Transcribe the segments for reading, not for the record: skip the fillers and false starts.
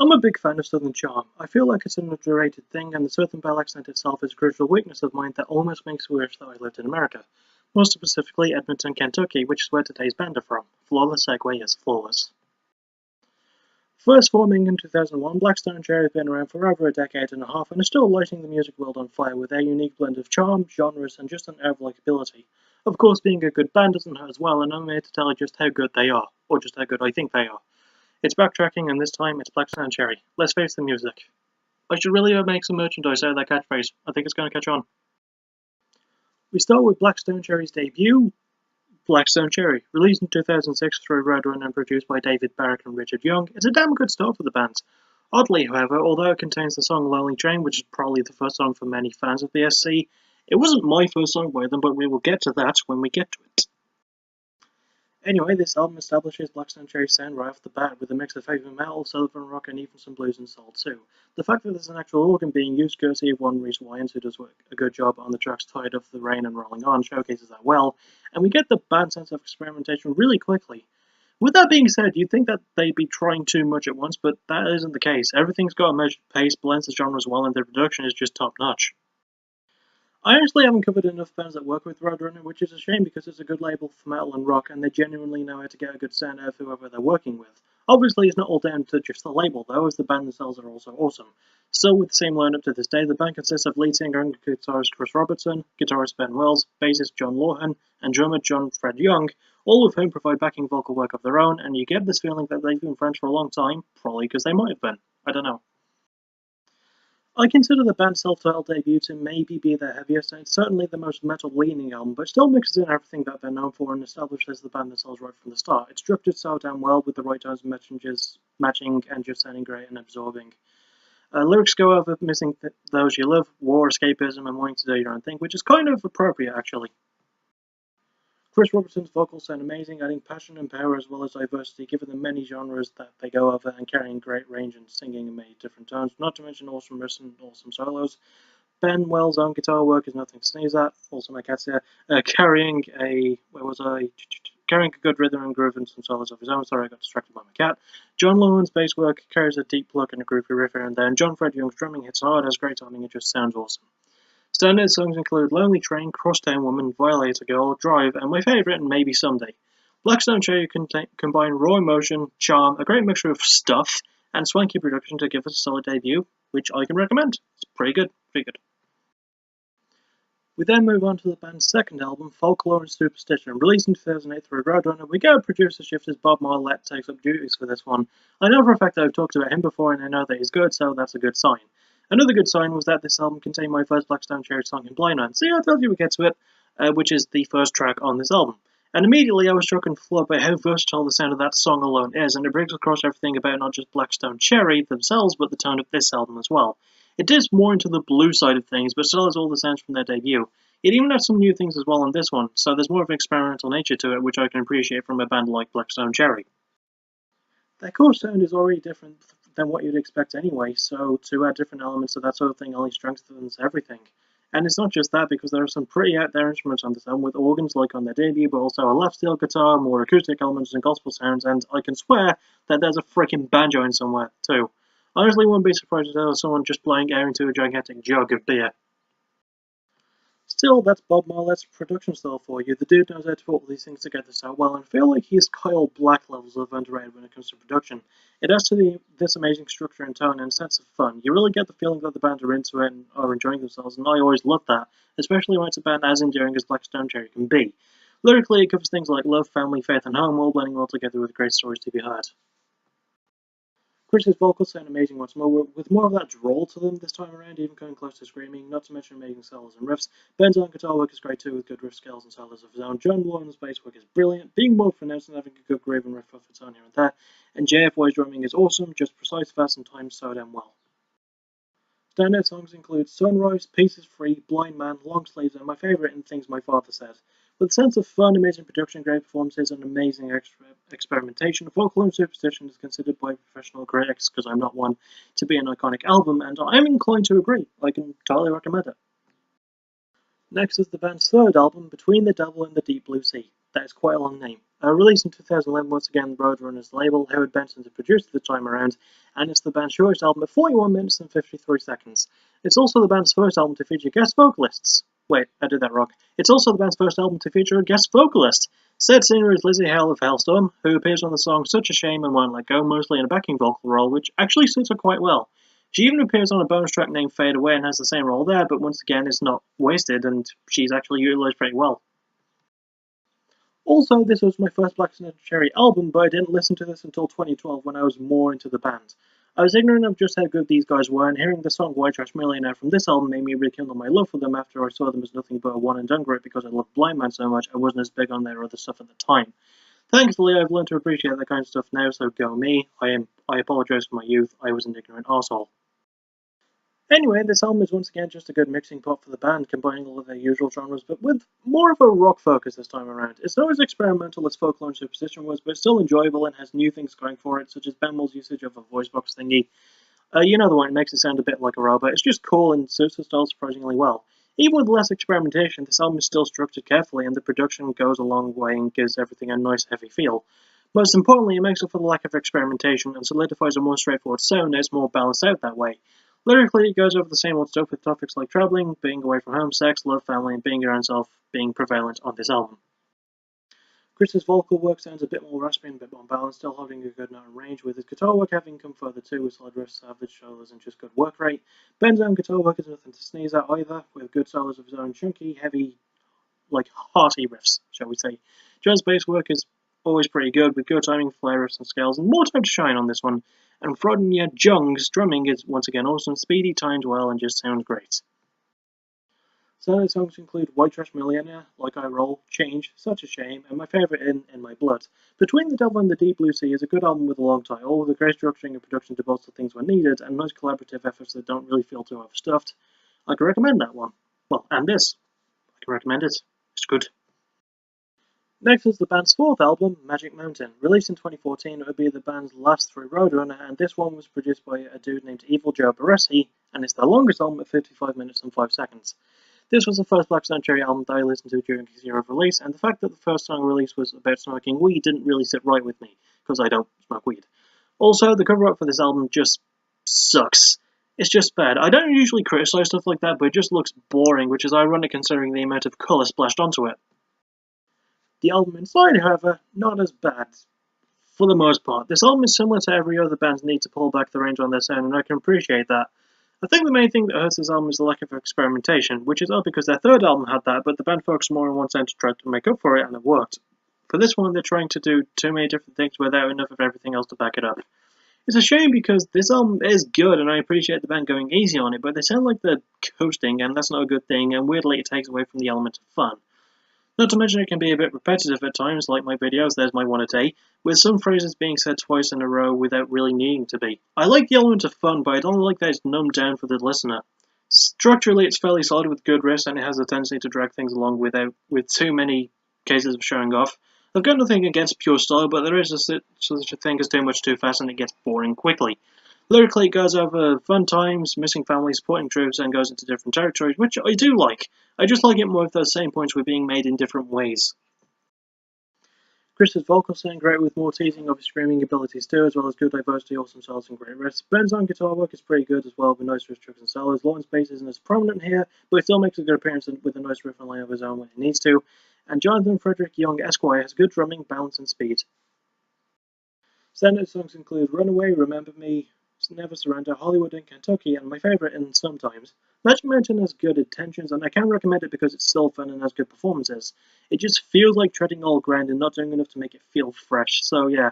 I'm a big fan of Southern charm. I feel like it's an underrated thing, and the Southern Belle accent itself is a crucial weakness of mine that almost makes me wish that I lived in America. More specifically, Edmonton, Kentucky, which is where today's band are from. Flawless segue, yes, flawless. First forming in 2001, Blackstone Cherry have been around for over a decade and a half and are still lighting the music world on fire with their unique blend of charm, genres, and just an air-like ability. Of course, being a good band doesn't hurt as well, and I'm here to tell you just how good they are, or just how good I think they are. It's backtracking, and this time it's Blackstone Cherry. Let's face the music. I should really make some merchandise out of that catchphrase. I think it's going to catch on. We start with Blackstone Cherry's debut, Blackstone Cherry. Released in 2006 through Roadrunner and produced by David Barrett and Richard Young, it's a damn good start for the band. Oddly, however, although it contains the song Lonely Train, which is probably the first song for many fans of the SC, it wasn't my first song by them, but we will get to that when we get to it. Anyway, this album establishes Blackstone Cherry's sound right off the bat with a mix of heavy metal, southern rock, and even some blues and soul too. The fact that there's an actual organ being used courtesy of one Reese Wyans, who does a good job on the tracks Tired of the Rain and Rolling On, showcases that well, and we get the band sense of experimentation really quickly. With that being said, you'd think that they'd be trying too much at once, but that isn't the case. Everything's got a measured pace, blends the genres well, and the production is just top notch. I actually haven't covered enough bands that work with Roadrunner, which is a shame because it's a good label for metal and rock, and they genuinely know how to get a good sound out of whoever they're working with. Obviously, it's not all down to just the label, though, as the band themselves are also awesome. Still, with the same lineup to this day, the band consists of lead singer and guitarist Chris Robertson, guitarist Ben Wells, bassist John Lawhan, and drummer John Fred Young, all of whom provide backing vocal work of their own, and you get this feeling that they've been friends for a long time, probably because they might have been. I don't know. I consider the band's self-titled debut to maybe be their heaviest and certainly the most metal-leaning album, but still mixes in everything that they're known for and establishes the band themselves right from the start. It's structured so damn well with the right tones and messages matching and just sounding great and absorbing. Lyrics go over missing those you love, war, escapism, and wanting to do your own thing, which is kind of appropriate actually. Chris Robertson's vocals sound amazing, adding passion and power as well as diversity, given the many genres that they go over and carrying great range and singing in many different tones, not to mention awesome riffs and awesome solos. Ben Wells' own guitar work is nothing to sneeze at, also my cat's here, carrying a good rhythm and groove and some solos of his own. Sorry, I got distracted by my cat. John Lawhan's bass work carries a deep look and a groovy riff here and there, and John Fred Young's drumming hits hard, has great timing, and just sounds awesome. Standout songs include Lonely Train, Crosstown Woman, Violator Girl, Drive, and my favourite, Maybe Someday. Blackstone Cherry combine raw emotion, charm, a great mixture of stuff, and swanky production to give us a solid debut, which I can recommend. It's pretty good, pretty good. We then move on to the band's second album, Folklore and Superstition. Released in 2008 through Roadrunner, we get a producer shift as Bob Marlette takes up duties for this one. I know for a fact that I've talked about him before and I know that he's good, so that's a good sign. Another good sign was that this album contained my first Blackstone Cherry song in Blind Man. See, I told you we'd get to it, which is the first track on this album. And immediately I was struck and floored by how versatile the sound of that song alone is, and it brings across everything about not just Blackstone Cherry themselves, but the tone of this album as well. It dips more into the blue side of things, but still has all the sounds from their debut. It even has some new things as well on this one, so there's more of an experimental nature to it, which I can appreciate from a band like Blackstone Cherry. Their core sound is already different than what you'd expect anyway, so to add different elements of that sort of thing only strengthens everything. And it's not just that, because there are some pretty out there instruments on this album with organs like on their debut, but also a left steel guitar, more acoustic elements and gospel sounds, and I can swear that there's a freaking banjo in somewhere too. I honestly wouldn't be surprised if there was someone just blowing air into a gigantic jug of beer. Still, that's Bob Marlette's production style for you. The dude knows how to put all these things together so well, and I feel like he's Kyle Black levels of underrated when it comes to production. It adds to this amazing structure and tone and a sense of fun. You really get the feeling that the band are into it and are enjoying themselves, and I always love that, especially when it's a band as endearing as Blackstone Cherry can be. Lyrically, it covers things like love, family, faith, and home, all blending well together with great stories to be heard. Chris's vocals sound amazing once more, with more of that drawl to them this time around, even coming close to screaming, not to mention amazing solos and riffs. Ben's own guitar work is great too, with good riff scales and solos of his own. John Lawhan's bass work is brilliant, being more pronounced and having a good groove and riff of its own here and there. And JFY's drumming is awesome, just precise, fast, and timed so damn well. Standout songs include Sunrise, Pieces Free, Blind Man, Long Sleeves, and my favourite, And Things My Father Said. With a sense of fun, amazing production, great performances, and amazing experimentation, Folklore and Superstition is considered by professional critics, because I'm not one, to be an iconic album, and I'm inclined to agree. I can totally recommend it. Next is the band's third album, Between the Devil and the Deep Blue Sea. That is quite a long name. Released in 2011, once again, Roadrunner's label, Howard Benson produced the time around, and it's the band's shortest album at 41 minutes and 53 seconds. It's also the band's first album to feature guest vocalists. Wait, I did that wrong. It's also the band's first album to feature a guest vocalist. Said singer is Lizzie Hale of Hellstorm, who appears on the song Such a Shame and Won't Let Go, mostly in a backing vocal role, which actually suits her quite well. She even appears on a bonus track named Fade Away and has the same role there, but once again is not wasted, and she's actually utilised pretty well. Also, this was my first Black Cherry album, but I didn't listen to this until 2012 when I was more into the band. I was ignorant of just how good these guys were, and hearing the song White Trash Millionaire from this album made me rekindle my love for them after I saw them as nothing but a one-and-done group because I loved Blind Man so much I wasn't as big on their other stuff at the time. Thankfully, I've learned to appreciate that kind of stuff now, so go me. I apologise for my youth, I was an ignorant arsehole. Anyway, this album is once again just a good mixing pot for the band, combining all of their usual genres, but with more of a rock focus this time around. It's not as experimental as Folklore and Superstition was, but it's still enjoyable and has new things going for it, such as Benwell's usage of a voice box thingy. You know the one, it makes it sound a bit like a robot. It's just cool and suits the style surprisingly well. Even with less experimentation, this album is still structured carefully, and the production goes a long way and gives everything a nice heavy feel. Most importantly, it makes up for the lack of experimentation and solidifies a more straightforward sound that's more balanced out that way. Lyrically, it goes over the same old stuff with topics like travelling, being away from home, sex, love, family, and being your own self being prevalent on this album. Chris's vocal work sounds a bit more raspy and a bit more balanced, still holding a good note and range, with his guitar work having come further too, with solid riffs, savage solos, and just good work rate. Ben's own guitar work is nothing to sneeze at either, with good solos of his own, chunky, heavy, hearty riffs, shall we say. John's bass work is always pretty good, with good timing, flair riffs and scales, and more time to shine on this one. And Frodnya Jung's drumming is once again awesome, speedy, timed well, and just sounds great. Some of the songs include White Trash Millionaire, Like I Roll, Change, Such a Shame, and my favourite In My Blood. Between the Devil and the Deep Blue Sea is a good album with a long title, with a great structuring and production to bolster things when needed, and nice collaborative efforts that don't really feel too overstuffed. I can recommend that one. Well, and this. I can recommend it. It's good. Next is the band's fourth album, Magic Mountain. Released in 2014, it would be the band's last through Roadrunner, and this one was produced by a dude named Evil Joe Baresi, and it's their longest album at 55 minutes and 5 seconds. This was the first Black Cherry album that I listened to during its year of release, and the fact that the first song released was about smoking weed didn't really sit right with me, because I don't smoke weed. Also, the cover art for this album just sucks. It's just bad. I don't usually criticise stuff like that, but it just looks boring, which is ironic considering the amount of colour splashed onto it. The album inside, however, not as bad, for the most part. This album is similar to every other band's need to pull back the range on their sound, and I can appreciate that. I think the main thing that hurts this album is the lack of experimentation, which is odd because their third album had that, but the band focused more on one sound to try to make up for it, and it worked. For this one, they're trying to do too many different things without enough of everything else to back it up. It's a shame because this album is good, and I appreciate the band going easy on it, but they sound like they're coasting, and that's not a good thing, and weirdly it takes away from the element of fun. Not to mention it can be a bit repetitive at times, like my videos, there's my one a day, with some phrases being said twice in a row without really needing to be. I like the element of fun, but I don't like that it's numbed down for the listener. Structurally, it's fairly solid with good riffs, and it has a tendency to drag things along with too many cases of showing off. I've got nothing against pure style, but there is such a thing as too much too fast, and it gets boring quickly. Lyrically, it goes over fun times, missing family, supporting troops, and goes into different territories, which I do like. I just like it more if those same points were being made in different ways. Chris's vocals sound great with more teasing of his screaming abilities too, as well as good diversity, awesome solos, and great riffs. Ben's own guitar work is pretty good as well, with nice riffs, and solos. Lauren's bass isn't as prominent here, but he still makes a good appearance with a nice riff and line of his own when he needs to. And Jonathan Frederick Young Esquire has good drumming, balance, and speed. Standard songs include Runaway, Remember Me, Never Surrender, Hollywood in Kentucky, and my favourite in Sometimes. Magic Mountain has good intentions, and I can recommend it because it's still fun and has good performances. It just feels like treading old ground and not doing enough to make it feel fresh, so yeah.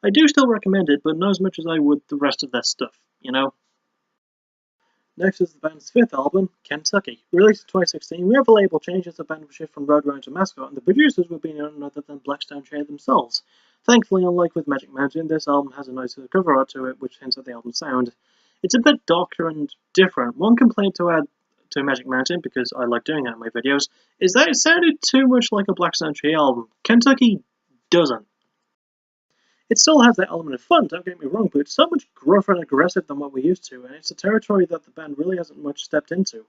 I do still recommend it, but not as much as I would the rest of their stuff, you know? Next is the band's fifth album, Kentucky. Released in 2016, we have a label change as the band was shifted from Roadrunner to Mascot, and the producers would be none other than Blackstone Cherry themselves. Thankfully, unlike with Magic Mountain, this album has a nicer cover art to it, which hints at the album's sound. It's a bit darker and different. One complaint to add to Magic Mountain, because I like doing that in my videos, is that it sounded too much like a Blackstone Cherry album. Kentucky doesn't. It still has that element of fun, don't get me wrong, but it's so much gruffer and aggressive than what we're used to, and it's a territory that the band really hasn't much stepped into.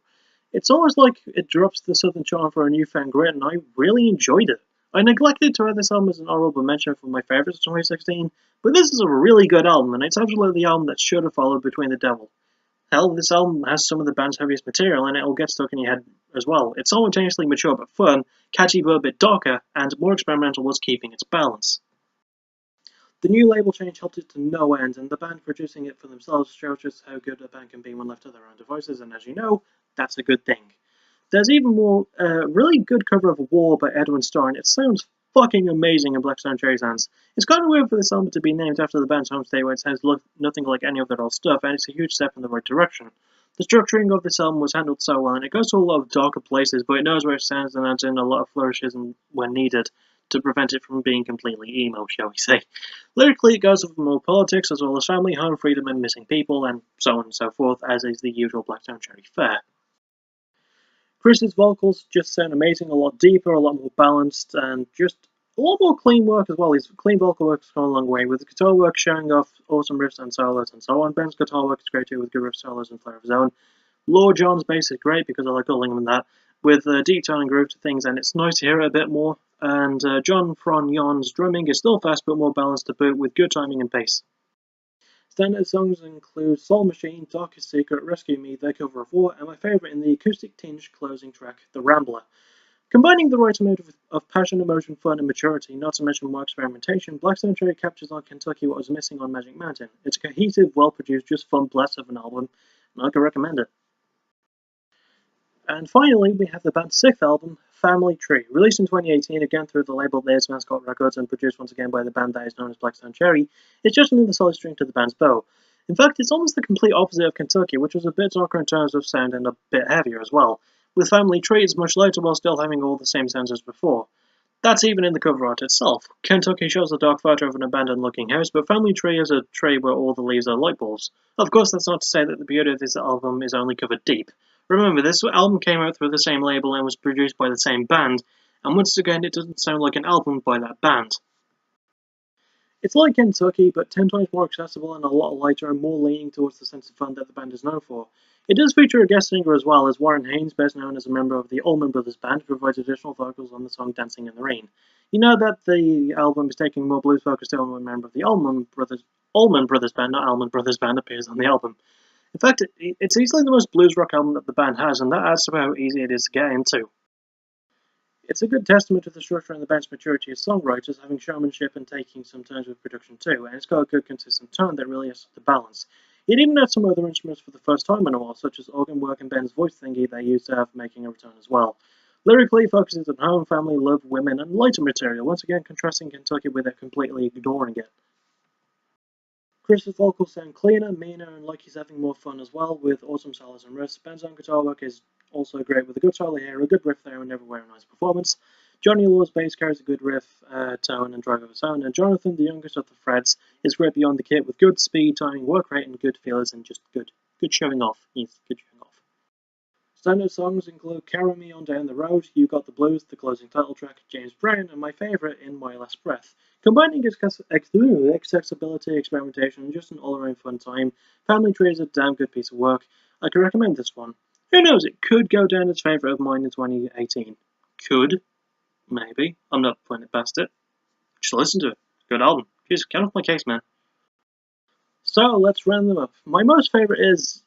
It's almost like it drops the southern charm for a newfound grit, and I really enjoyed it. I neglected to add this album as an honorable mention for my favourites of 2016, but this is a really good album, and it's absolutely the album that should have followed Between the Devil. Hell, this album has some of the band's heaviest material, and it'll get stuck in your head as well. It's simultaneously mature but fun, catchy but a bit darker, and more experimental whilst keeping its balance. The new label change helped it to no end, and the band producing it for themselves shows just how good a band can be when left to their own devices, and as you know, that's a good thing. There's even more really good cover of War by Edwin Starr, and it sounds fucking amazing in Blackstone Cherry's hands. It's kind of weird for this album to be named after the band's home state where it sounds nothing like any of their old stuff, and it's a huge step in the right direction. The structuring of this album was handled so well, and it goes to a lot of darker places, but it knows where it stands and adds in a lot of flourishes when needed to prevent it from being completely emo, shall we say. Lyrically, it goes over more politics, as well as family, home, freedom, and missing people, and so on and so forth, as is the usual Blackstone Cherry fare. Chris's vocals just sound amazing, a lot deeper, a lot more balanced, and just a lot more clean work as well. His clean vocal work has gone a long way, with the guitar work showing off awesome riffs and solos and so on. Ben's guitar work is great too, with good riff solos and flair of his own. Lord John's bass is great because I like calling him that, with deep tone and groove to things, and it's nice to hear it a bit more. And John Fronion's drumming is still fast but more balanced to boot, with good timing and pace. Standout songs include Soul Machine, Darkest Secret, Rescue Me, Their Cover of War, and my favourite in the acoustic tinged closing track, The Rambler. Combining the right amount of passion, emotion, fun, and maturity, not to mention more experimentation, Blackstone Cherry captures on Kentucky what was missing on Magic Mountain. It's a cohesive, well-produced, just fun blast of an album, and I can recommend it. And finally, we have the band's sixth album, Family Tree. Released in 2018, again through the label There's Mascot Records and produced once again by the band that is known as Blackstone Cherry, it's just another solid string to the band's bow. In fact, it's almost the complete opposite of Kentucky, which was a bit darker in terms of sound and a bit heavier as well. With Family Tree, it's much lighter while still having all the same sounds as before. That's even in the cover art itself. Kentucky shows the dark photo of an abandoned-looking house, but Family Tree is a tree where all the leaves are light bulbs. Of course, that's not to say that the beauty of this album is only covered deep. Remember, this album came out through the same label and was produced by the same band, and once again, it doesn't sound like an album by that band. It's like Kentucky, but 10 times more accessible and a lot lighter and more leaning towards the sense of fun that the band is known for. It does feature a guest singer as well, as Warren Haynes, best known as a member of the Allman Brothers Band, provides additional vocals on the song Dancing in the Rain. You know that the album is taking more blues focus to when a member of the Allman Brothers Band, not Allman Brothers Band, appears on the album. In fact, it's easily the most blues rock album that the band has, and that adds to how easy it is to get into. It's a good testament to the structure and the band's maturity as songwriters, having showmanship and taking some turns with production too, and it's got a good consistent tone that really has the balance. It even had some other instruments for the first time in a while, such as organ work and Ben's voice thingy they used to have making a return as well. Lyrically, focuses on home, family, love, women, and lighter material, once again contrasting Kentucky without completely ignoring it. Chris's vocals sound cleaner, meaner, and like he's having more fun as well, with awesome solos and riffs. Ben's own guitar work is also great, with a good solo here, a good riff there, and everywhere a nice performance. Johnny Law's bass carries a good riff, tone, and drive of his own, and Jonathan, the youngest of the Freds, is great beyond the kit, with good speed, timing, work rate, and good feelers, and just good showing off. Yes, good showing off. Standard songs include Carry Me On Down the Road, You Got the Blues, the closing title track, James Brown, and my favourite, In My Last Breath. Combining accessibility, experimentation, and just an all-around fun time, Family Tree is a damn good piece of work. I could recommend this one. Who knows, it could go down as favourite of mine in 2018. Could. Maybe. I'm not putting it past it. Just listen to it. Good album. Jeez, get off my case, man. So, let's round them up. My most favourite is...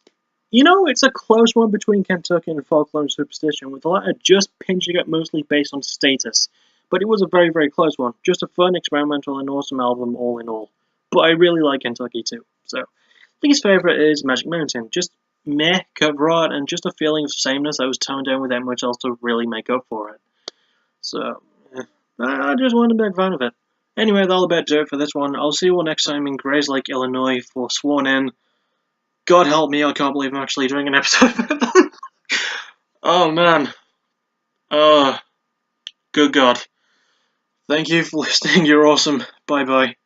it's a close one between Kentucky and Folklore and Superstition, with the latter just pinching it mostly based on status. But it was a very, very close one. Just a fun, experimental, and awesome album all in all. But I really like Kentucky too. So, least favourite is Magic Mountain. Just meh cover art and just a feeling of sameness that was toned down without much else to really make up for it. So, I just wasn't a big fan of it. Anyway, that'll about do it for this one. I'll see you all next time in Grayslake, Illinois for Sworn In. God help me, I can't believe I'm actually doing an episode about them. Oh man. Oh, good God. Thank you for listening, you're awesome. Bye bye.